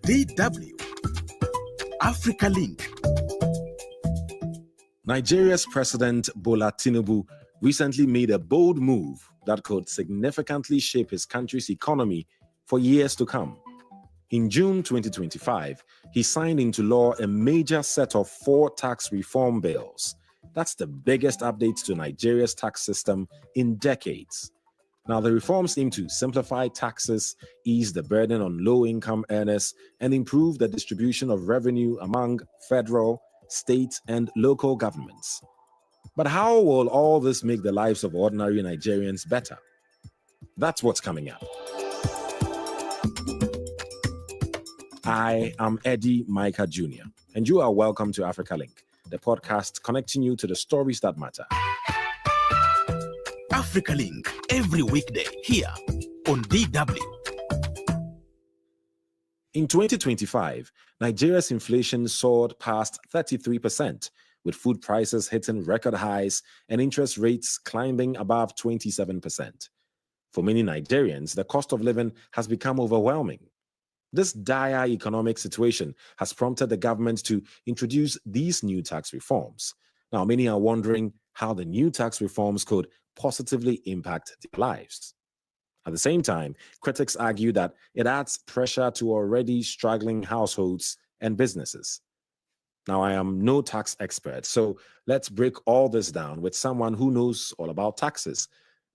DW Africa Link. Nigeria's President Bola Tinubu recently made a bold move that could significantly shape his country's economy for years to come. In June 2025, he signed into law a major set of 4 tax reform bills. That's the biggest update to Nigeria's tax system in decades. Now, the reforms aim to simplify taxes, ease the burden on low-income earners, and improve the distribution of revenue among federal, state, and local governments. But how will all this make the lives of ordinary Nigerians better? That's what's coming up. I am Eddie Micah Jr., and you are welcome to Africa Link, the podcast connecting you to the stories that matter. Africa Link, every weekday here on DW. In 2025, Nigeria's inflation soared past 33%, with food prices hitting record highs and interest rates climbing above 27%. For many Nigerians, the cost of living has become overwhelming. This dire economic situation has prompted the government to introduce these new tax reforms. Now, many are wondering how the new tax reforms could positively impact their lives. At the same time, critics argue that it adds pressure to already struggling households and businesses. Now, I am no tax expert, so let's break all this down with someone who knows all about taxes.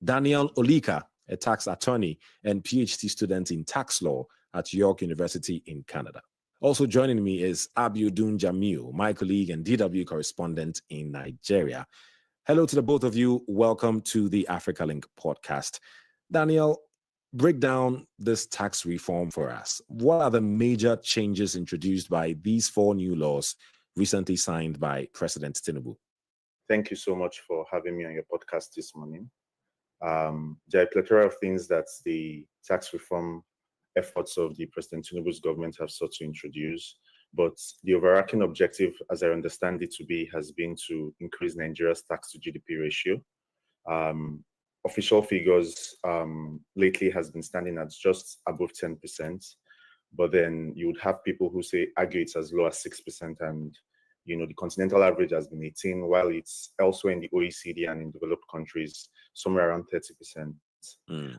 Daniel Olika, a tax attorney and PhD student in tax law at York University in Canada. Also joining me is Abiodun Jamil, my colleague and DW correspondent in Nigeria. Hello to the both of you. Welcome to the Africa Link podcast. Daniel, break down this tax reform for us. What are the major changes introduced by these 4 new laws recently signed by President Tinubu? Thank you so much for having me on your podcast this morning. There are a plethora of things that the tax reform efforts of the President Tinubu's government have sought to introduce, but the overarching objective, as I understand it to be, has been to increase Nigeria's tax to GDP ratio. Official figures lately has been standing at just above 10%, but then you would have people who argue it's as low as 6%, and the continental average has been 18%, while it's elsewhere in the OECD and in developed countries somewhere around 30%.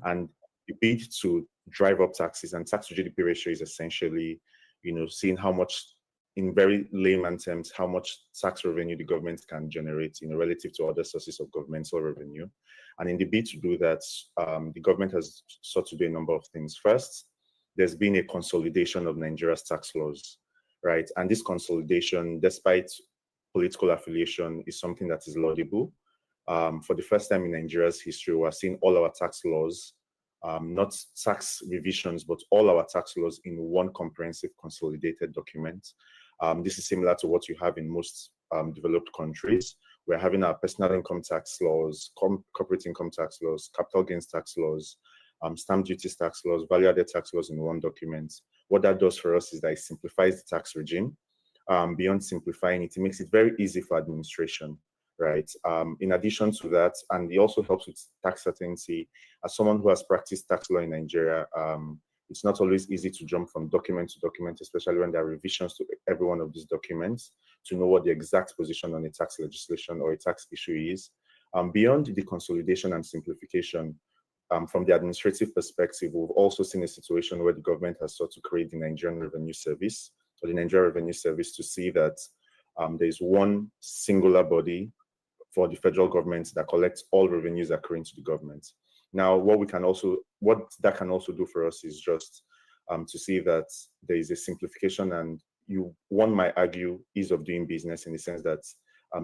And the bid to drive up taxes and tax to GDP ratio is essentially, seeing how much, in very layman terms, how much tax revenue the government can generate, relative to other sources of governmental revenue. And in the bid to do that, the government has sought to do a number of things. First, there's been a consolidation of Nigeria's tax laws, right? And this consolidation, despite political affiliation, is something that is laudable. For the first time in Nigeria's history, we're seeing all our tax laws, not tax revisions, but all our tax laws in one comprehensive consolidated document. This is similar to what you have in most developed countries. We're having our personal income tax laws, corporate income tax laws, capital gains tax laws, stamp duties tax laws, value-added tax laws in one document. What that does for us is that it simplifies the tax regime. Beyond simplifying it, it makes it very easy for administration, right? In addition to that, and it also helps with tax certainty. As someone who has practiced tax law in Nigeria, it's not always easy to jump from document to document, especially when there are revisions to every one of these documents, to know what the exact position on a tax legislation or a tax issue is. Beyond the consolidation and simplification, from the administrative perspective, we've also seen a situation where the government has sought to create the Nigerian Revenue Service, or the Nigerian Revenue Service, to see that there's one singular body for the federal government that collects all revenues accruing to the government. Now, what that can also do for us is just to see that there is a simplification and one might argue ease of doing business, in the sense that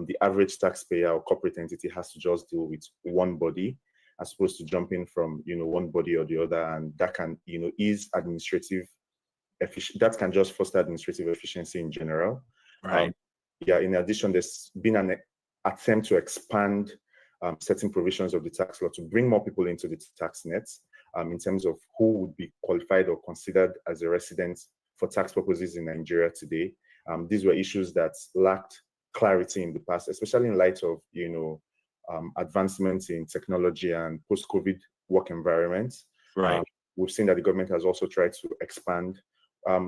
the average taxpayer or corporate entity has to just deal with one body, as opposed to jumping from one body or the other, and that can ease administrative efficiency. That can just foster administrative efficiency in general. Right. In addition, there's been an attempt to expand certain provisions of the tax law to bring more people into the tax nets, in terms of who would be qualified or considered as a resident for tax purposes in Nigeria today. These were issues that lacked clarity in the past, especially in light of advancements in technology and post-COVID work environments. Right. We've seen that the government has also tried to expand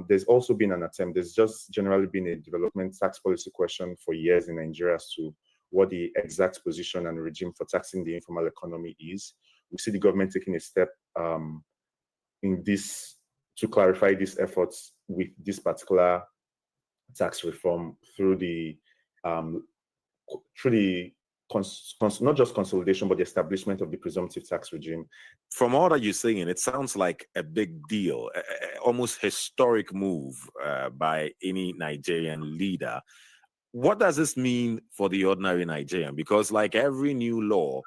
there's also been an attempt, there's just generally been a development tax policy question for years in Nigeria as to what the exact position and regime for taxing the informal economy is. We see the government taking a step in this to clarify these efforts with this particular tax reform through the not just consolidation, but the establishment of the presumptive tax regime. From all that you're saying, it sounds like a big deal, almost historic move by any Nigerian leader. What does this mean for the ordinary Nigerian? Because like every new law,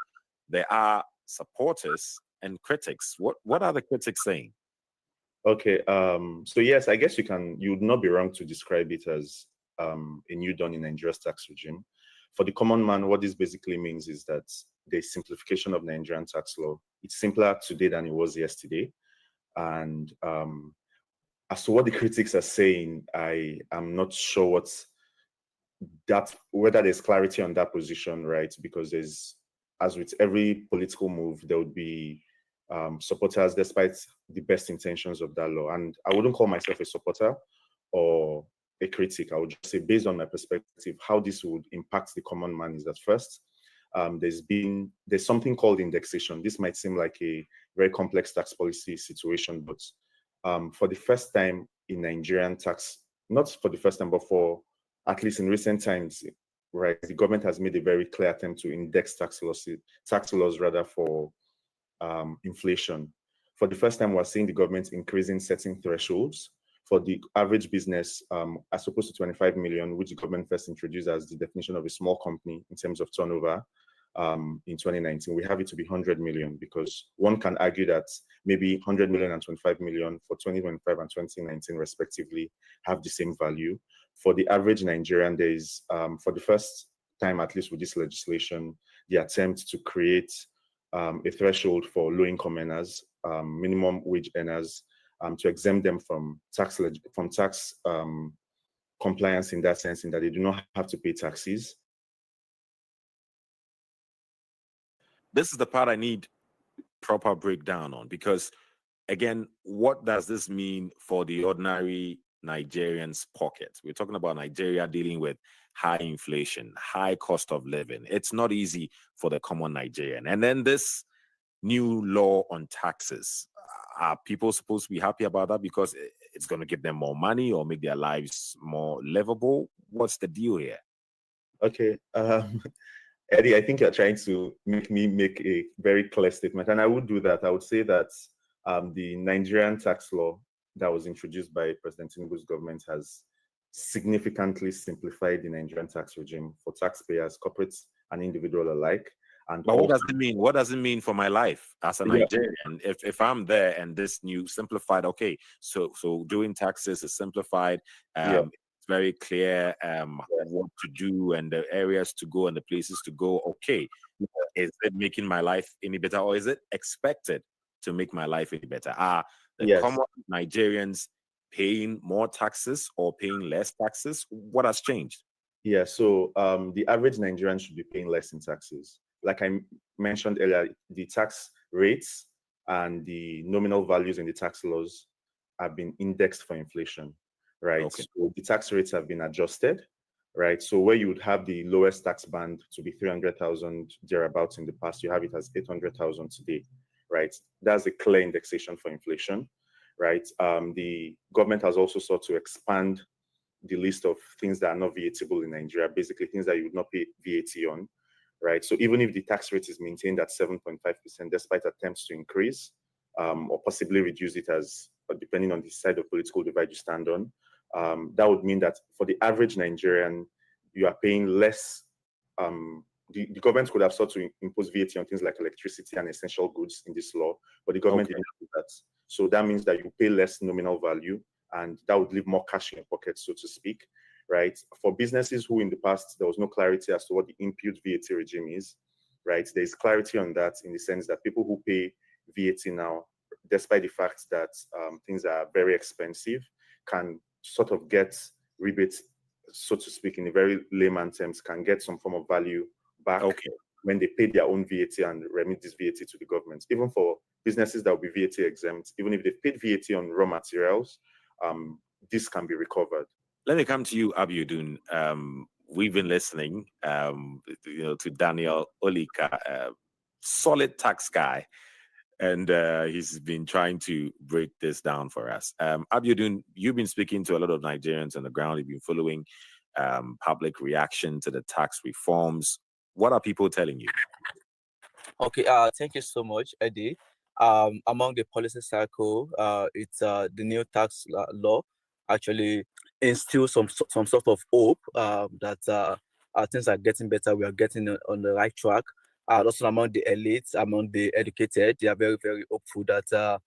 there are supporters and critics. What are the critics saying? Okay, so yes, I guess you would not be wrong to describe it as a new dawn in Nigeria's tax regime. For the common man, what this basically means is that there's simplification of Nigerian tax law. It's simpler today than it was yesterday. And as to what the critics are saying, I am not sure whether there's clarity on that position, right? Because there's, as with every political move, there would be supporters despite the best intentions of that law. And I wouldn't call myself a supporter or a critic. I would just say, based on my perspective, how this would impact the common man is that first, there's something called indexation. This might seem like a very complex tax policy situation, but for the first time in Nigerian tax, not for the first time, but for at least in recent times, right, the government has made a very clear attempt to index tax laws rather for inflation. For the first time, we're seeing the government increasing certain thresholds for the average business, as opposed to 25 million, which the government first introduced as the definition of a small company in terms of turnover in 2019. We have it to be 100 million, because one can argue that maybe 100 million and 25 million for 2025 and 2019 respectively have the same value. For the average Nigerian, there is, for the first time, at least with this legislation, the attempt to create a threshold for low-income earners, minimum wage earners, to exempt them from tax compliance in that sense, in that they do not have to pay taxes. This is the part I need proper breakdown on, because again, what does this mean for the ordinary Nigerian's pocket? We're talking about Nigeria dealing with high inflation, high cost of living. It's not easy for the common Nigerian. And then this new law on taxes, are people supposed to be happy about that because it's going to give them more money or make their lives more livable? What's the deal here? Okay, Eddie, I think you're trying to make me make a very clear statement, and I would do that. I would say that the Nigerian tax law that was introduced by President Tinubu's government has significantly simplified the Nigerian tax regime for taxpayers, corporates, and individual alike. And but what does it mean? What does it mean for my life as a Nigerian? Yeah. If I'm there and this new simplified, okay, so doing taxes is simplified. It's very clear what to do and the areas to go and the places to go. Okay, is it making my life any better, or is it expected to make my life any better? Are the common Nigerians paying more taxes or paying less taxes? What has changed? Yeah, so the average Nigerian should be paying less in taxes. Like I mentioned earlier, the tax rates and the nominal values in the tax laws have been indexed for inflation, right? Okay. So the tax rates have been adjusted, right? So where you would have the lowest tax band to be 300,000 thereabouts in the past, you have it as 800,000 today, right? That's a clear indexation for inflation, right? The government has also sought to expand the list of things that are not VATable in Nigeria, basically things that you would not pay VAT on, right? So even if the tax rate is maintained at 7.5%, despite attempts to increase or possibly reduce it, as depending on the side of political divide you stand on, that would mean that for the average Nigerian, you are paying less. The government could have sought to impose VAT on things like electricity and essential goods in this law, but the government didn't do that. So that means that you pay less nominal value, and that would leave more cash in your pocket, so to speak, right? For businesses who in the past, there was no clarity as to what the impute VAT regime is, right? There's clarity on that in the sense that people who pay VAT now, despite the fact that things are very expensive, can sort of get rebates, so to speak, in a very layman terms, can get some form of value back when they pay their own VAT and remit this VAT to the government. Even for businesses that will be VAT exempt, even if they paid VAT on raw materials, this can be recovered. Let me come to you, Abiodun. We've been listening, to Daniel Olika, solid tax guy, and he's been trying to break this down for us. Abiodun, you've been speaking to a lot of Nigerians on the ground. You've been following public reaction to the tax reforms. What are people telling you? Okay, thank you so much, Eddie. Among the policy circle, it's the new tax law actually instills some sort of hope that things are getting better. We are getting on the right track. Also among the elites, among the educated, they are very, very hopeful that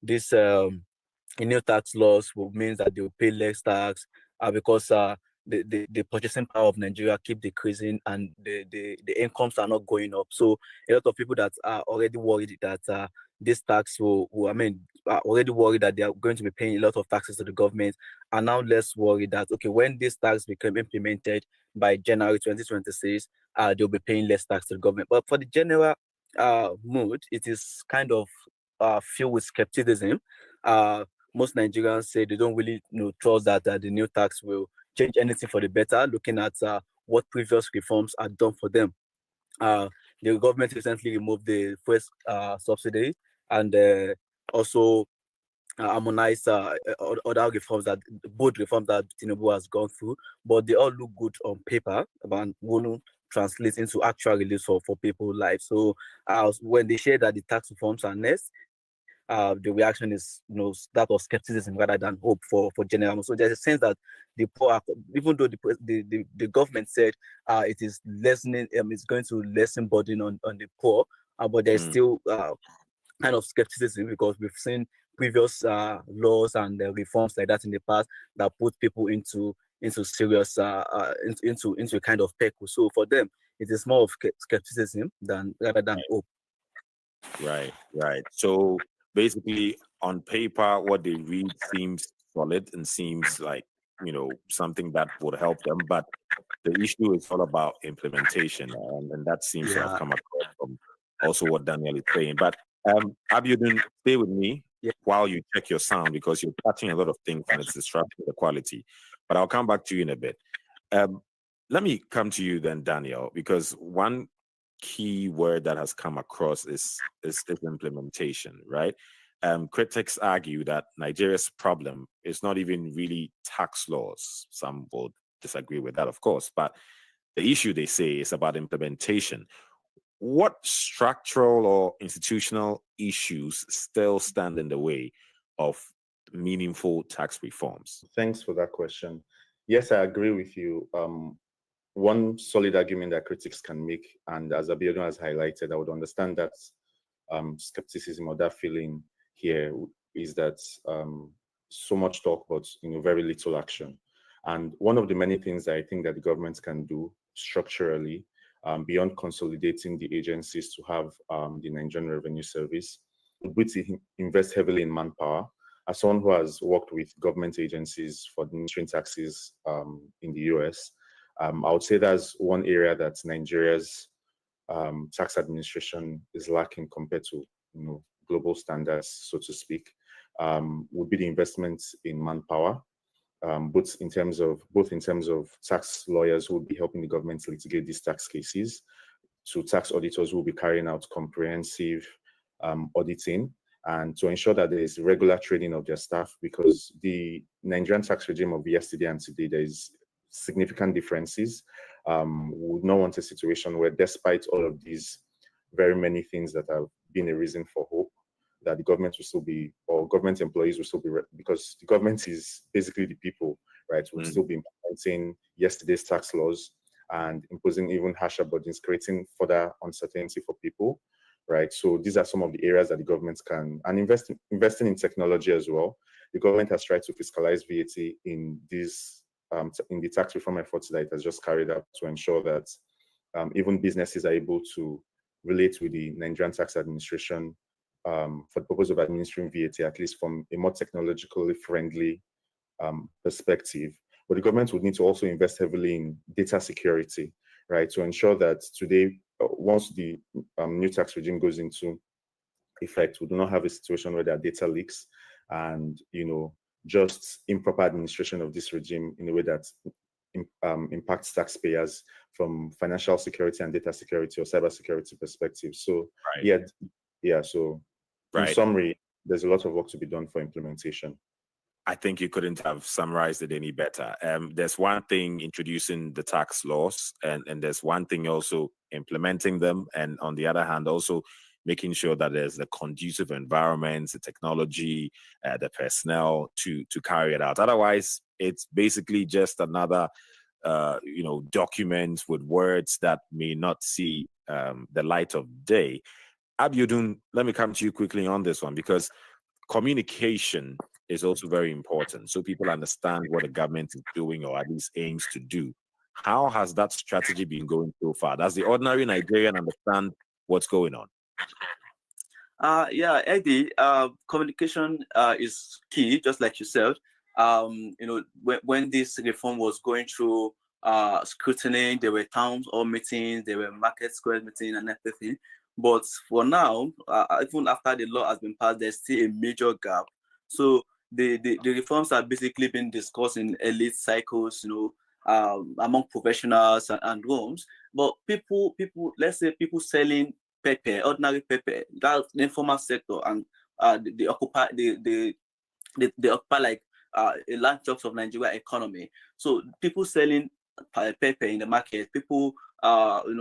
this new tax laws will mean that they will pay less tax because the purchasing power of Nigeria keep decreasing and the incomes are not going up. So a lot of people that are already worried that this tax are already worried that they are going to be paying a lot of taxes to the government are now less worried that, okay, when this tax become implemented by January 2026, they'll be paying less tax to the government. But for the general mood, it is kind of filled with skepticism. Most Nigerians say they don't really trust that the new tax will change anything for the better, looking at what previous reforms are done for them. The government recently removed the first subsidy and also harmonized other reforms both reforms that Tinubu has gone through, but they all look good on paper and won't translate into actual relief for people's lives. So when they share that the tax reforms are next, the reaction is that of skepticism rather than hope for general. So there's a sense that the poor, even though the government said it is lessening, it's going to lessen burden on the poor, but there's still kind of skepticism because we've seen previous laws and reforms like that in the past that put people into serious into a kind of peckle. So for them, it is more of skepticism rather than hope. Right. So basically, on paper, what they read seems solid and seems like something that would help them, but the issue is all about implementation, and that seems to have come across from also what Daniel is saying. But Abiodun, stay with me while you check your sound because you're touching a lot of things and it's disrupting the quality. But I'll come back to you in a bit. Let me come to you then, Daniel, because one key word that has come across is implementation, right? Critics argue that Nigeria's problem is not even really tax laws. Some will disagree with that, of course, but the issue, they say, is about implementation. What structural or institutional issues still stand in the way of meaningful tax reforms? Thanks for that question. Yes, I agree with you. One solid argument that critics can make, and as Abiodun has highlighted, I would understand that skepticism or that feeling here is that so much talk, but very little action. And one of the many things that I think that the government can do structurally, beyond consolidating the agencies to have the Nigerian Revenue Service, would be to invest heavily in manpower. As someone who has worked with government agencies for administering taxes in the US, I would say that's one area that Nigeria's tax administration is lacking compared to global standards, so to speak, would be the investments in manpower, both in terms of tax lawyers who will be helping the government to litigate these tax cases, to tax auditors who will be carrying out comprehensive auditing, and to ensure that there is regular training of their staff, because the Nigerian tax regime of yesterday and today, there is significant differences. We would not want a situation where, despite all of these very many things that have been a reason for hope, that the government will still be, or government employees will still be, because the government is basically the people, right? Will still be implementing yesterday's tax laws and imposing even harsher burdens, creating further uncertainty for people, right? So these are some of the areas that the government can, and investing in technology as well. The government has tried to fiscalize VAT in the tax reform efforts that it has just carried out to ensure that even businesses are able to relate with the Nigerian tax administration for the purpose of administering VAT, at least from a more technologically friendly perspective. But the government would need to also invest heavily in data security, right, to ensure that today, once the new tax regime goes into effect, we do not have a situation where there are data leaks and just improper administration of this regime in a way that impacts taxpayers from financial security and data security or cyber security perspective. So so in summary, there's a lot of work to be done for implementation. I think you couldn't have summarized it any better. There's one thing introducing the tax laws, and there's one thing also implementing them, and on the other hand, also making sure that there's the conducive environment, the technology, the personnel to carry it out. Otherwise, it's basically just another document with words that may not see the light of day. Abiodun, let me come to you quickly on this one, because communication is also very important, so people understand what the government is doing or at least aims to do. How has that strategy been going so far? Does the ordinary Nigerian understand what's going on? Yeah, Eddie, communication is key, just like you said. When this reform was going through scrutiny, there were town hall meetings, there were market square meetings and everything. But for now, even after the law has been passed, there's still a major gap. So the reforms are basically being discussed in elite cycles, among professionals and rooms. But people, let's say people selling pepper, ordinary pepper, that's the informal sector, and they occupy like a large chunk of Nigeria economy. So people selling pepper in the market, people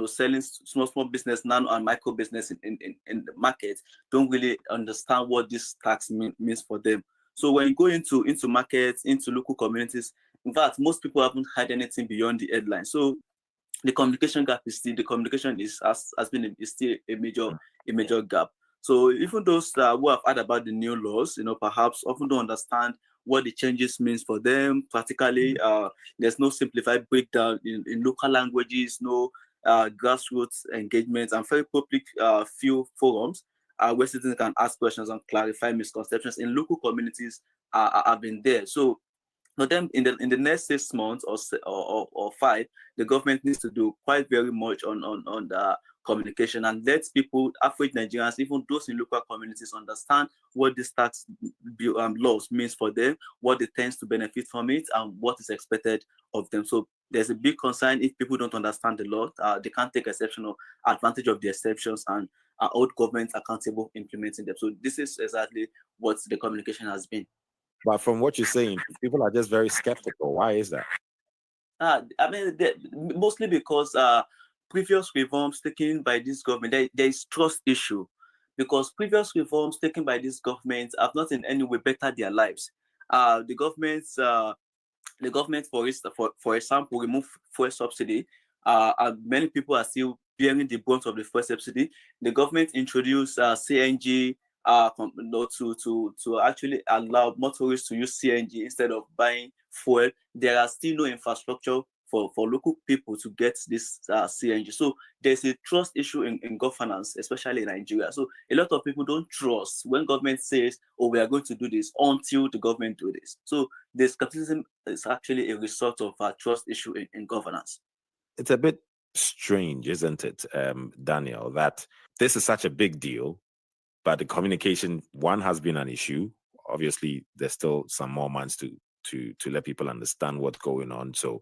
selling small business, nano and micro business in the market don't really understand what this tax means for them. So when you go into markets, into local communities, in fact, most people haven't heard anything beyond the headline. So the communication gap is still, still a major gap. So even those who have heard about the new laws, perhaps often don't understand what the changes means for them practically. There's no simplified breakdown in local languages, no grassroots engagement, and very public few forums where citizens can ask questions and clarify misconceptions in local communities have been there. So for them, in the next 6 months or 5, the government needs to do quite very much on the communication and let people, average Nigerians, even those in local communities, understand what this tax laws means for them, what they tend to benefit from it, and what is expected of them. So there's a big concern if people don't understand the law, they can't take exceptional advantage of the exceptions and hold government accountable implementing them. So this is exactly what the communication has been. But from what you're saying, people are just very skeptical. Why is that? Mostly because previous reforms taken by this government, there is trust issue, because previous reforms taken by this government have not in any way bettered their lives. The government, for example, removed fuel subsidy, and many people are still bearing the brunt of the fuel subsidy. The government introduced CNG to actually allow motorists to use CNG instead of buying fuel. There are still no infrastructure for local people to get this CNG. So there's a trust issue in governance, especially in Nigeria. So a lot of people don't trust when government says, oh, we are going to do this, until the government do this. So the skepticism is actually a result of a trust issue in governance. It's a bit strange, isn't it, Daniel, that this is such a big deal, but the communication, one, has been an issue. Obviously, there's still some more months to let people understand what's going on. So,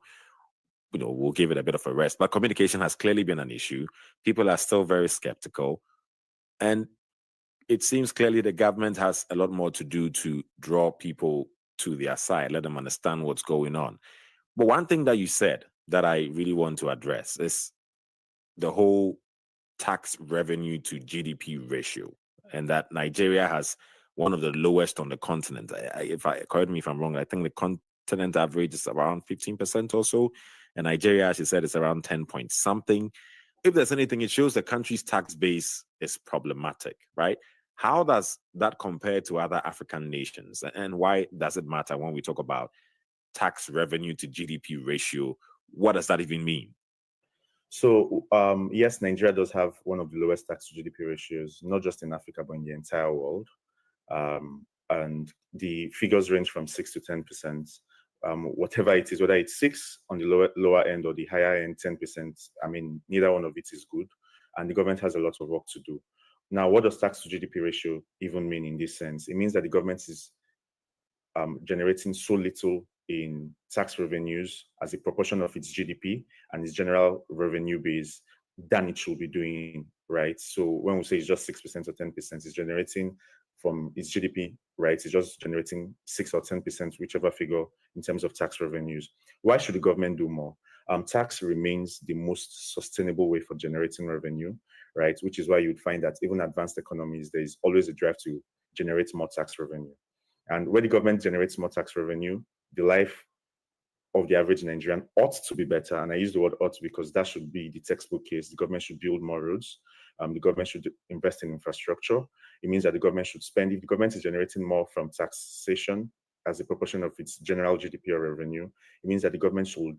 we'll give it a bit of a rest. But communication has clearly been an issue. People are still very skeptical. And it seems clearly the government has a lot more to do to draw people to their side, let them understand what's going on. But one thing that you said that I really want to address is the whole tax revenue to GDP ratio, and that Nigeria has one of the lowest on the continent. Correct me if I'm wrong, I think the continent average is around 15% or so, and Nigeria, as you said, is around 10 point something. If there's anything, it shows the country's tax base is problematic, right? How does that compare to other African nations, and why does it matter when we talk about tax revenue to GDP ratio? What does that even mean? So yes, Nigeria does have one of the lowest tax to GDP ratios, not just in Africa, but in the entire world. And the figures range from 6 to 10%. Whatever it is, whether it's 6 on the lower end or the higher end 10%, neither one of it is good. And the government has a lot of work to do. Now, what does tax to GDP ratio even mean in this sense? It means that the government is generating so little in tax revenues as a proportion of its GDP and its general revenue base than it should be doing, right? So when we say it's just 6% or 10%, it's generating from its GDP, right? It's just generating 6 or 10%, whichever figure, in terms of tax revenues. Why should the government do more? Tax remains the most sustainable way for generating revenue, right? Which is why you'd find that even advanced economies, there is always a drive to generate more tax revenue. And when the government generates more tax revenue, the life of the average Nigerian ought to be better. And I use the word ought because that should be the textbook case. The government should build more roads. The government should invest in infrastructure. It means that the government should spend, if the government is generating more from taxation as a proportion of its general GDP or revenue, it means that the government should,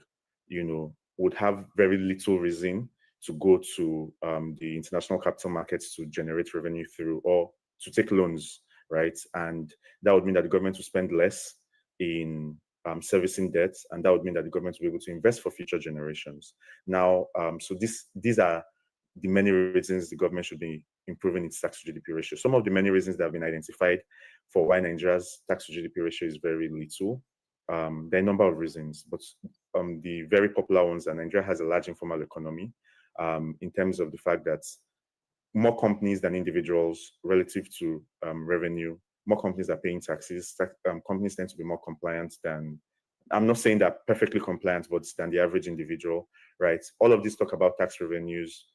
would have very little reason to go to the international capital markets to generate revenue through, or to take loans, right? And that would mean that the government will spend less in servicing debt, and that would mean that the government will be able to invest for future generations. Now, so these are the many reasons the government should be improving its tax to GDP ratio. Some of the many reasons that have been identified for why Nigeria's tax to GDP ratio is very little. There are a number of reasons, but the very popular ones are Nigeria has a large informal economy, in terms of the fact that more companies than individuals relative to revenue. More companies are paying taxes. Companies tend to be more compliant than, I'm not saying that perfectly compliant, but than the average individual, right? All of this talk about tax revenues.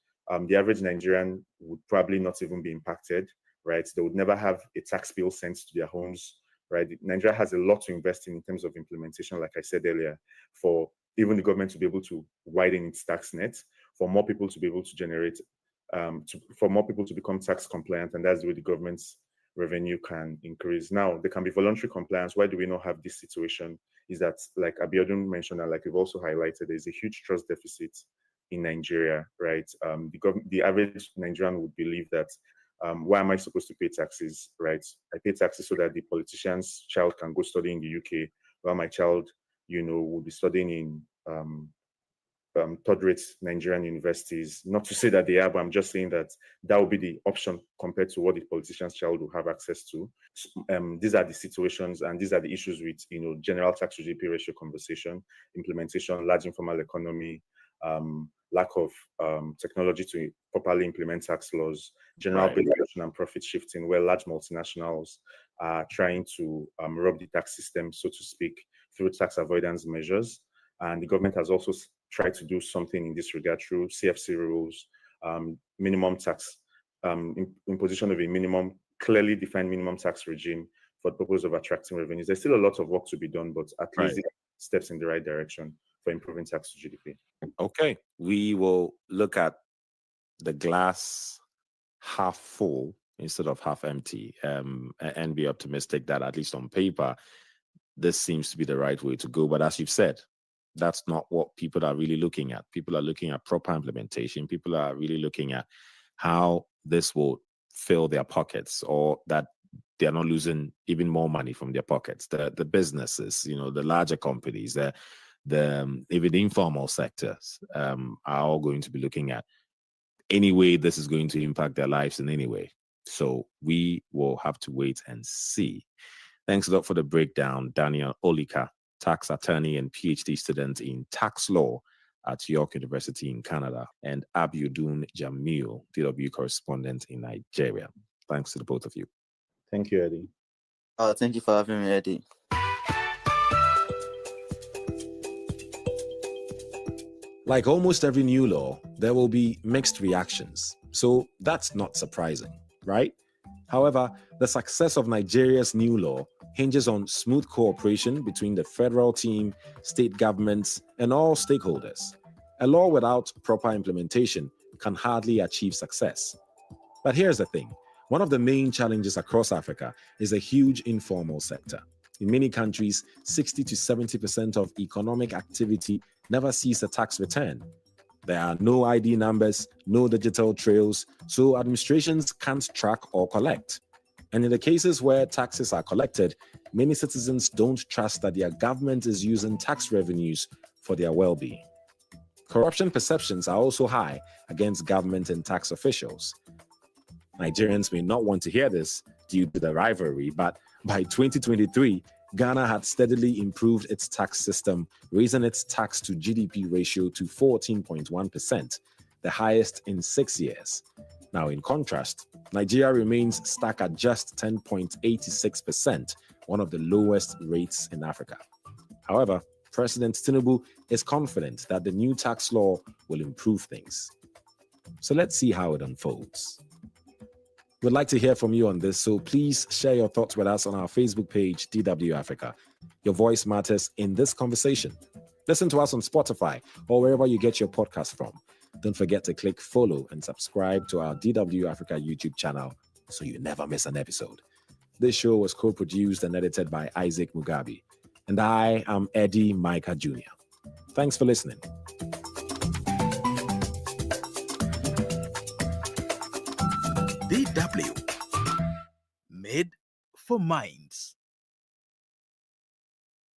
The average Nigerian would probably not even be impacted, right? They would never have a tax bill sent to their homes, right? Nigeria has a lot to invest in terms of implementation, like I said earlier, for even the government to be able to widen its tax net, for more people to be able to generate, for more people to become tax compliant, and that's the way the government's revenue can increase. Now, there can be voluntary compliance. Why do we not have this situation? Is that, like Abiodun mentioned, and like we've also highlighted, there's a huge trust deficit in Nigeria, right? The average Nigerian would believe that, why am I supposed to pay taxes, right? I pay taxes so that the politician's child can go study in the UK, while my child, will be studying in third-rate Nigerian universities. Not to say that they are, but I'm just saying that that would be the option compared to what the politician's child will have access to. These are the situations and these are the issues with, general tax to GDP ratio conversation, implementation, large informal economy, lack of technology to properly implement tax laws, general regulation and profit shifting, where large multinationals are trying to rob the tax system, so to speak, through tax avoidance measures. And the government has also tried to do something in this regard through CFC rules, minimum tax, imposition of a minimum, clearly defined minimum tax regime for the purpose of attracting revenues. There's still a lot of work to be done, but at least steps in the right direction for improving tax to GDP. Okay, we will look at the glass half full instead of half empty, and be optimistic that at least on paper, this seems to be the right way to go. But as you've said, that's not what people are really looking at. People are looking at proper implementation. People are really looking at how this will fill their pockets, or that they're not losing even more money from their pockets. The businesses, the larger companies, the even the informal sectors are all going to be looking at any way this is going to impact their lives in any way. So we will have to wait and see. Thanks a lot for the breakdown, Daniel Olika, tax attorney and PhD student in tax law at York University in Canada, and Abiodun Jamil, DW correspondent in Nigeria. Thanks to the both of you. Thank you, Eddie. Thank you for having me, Eddie. Like almost every new law, there will be mixed reactions. So that's not surprising, right? However, the success of Nigeria's new law hinges on smooth cooperation between the federal team, state governments, and all stakeholders. A law without proper implementation can hardly achieve success. But here's the thing. One of the main challenges across Africa is a huge informal sector. In many countries, 60 to 70% of economic activity never sees a tax return. There are no ID numbers, no digital trails, so administrations can't track or collect. And in the cases where taxes are collected, many citizens don't trust that their government is using tax revenues for their well-being. Corruption perceptions are also high against government and tax officials. Nigerians may not want to hear this due to the rivalry, but by 2023, Ghana had steadily improved its tax system, raising its tax to GDP ratio to 14.1%, the highest in 6 years. Now, in contrast, Nigeria remains stuck at just 10.86%, one of the lowest rates in Africa. However, President Tinubu is confident that the new tax law will improve things. So let's see how it unfolds. We'd like to hear from you on this, so please share your thoughts with us on our Facebook page, DW Africa. Your voice matters in this conversation. Listen to us on Spotify or wherever you get your podcast from. Don't forget to click follow and subscribe to our DW Africa YouTube channel so you never miss an episode. This show was co-produced and edited by Isaac Mugabe. And I am Eddie Micah Jr. Thanks for listening. DW. Made for minds.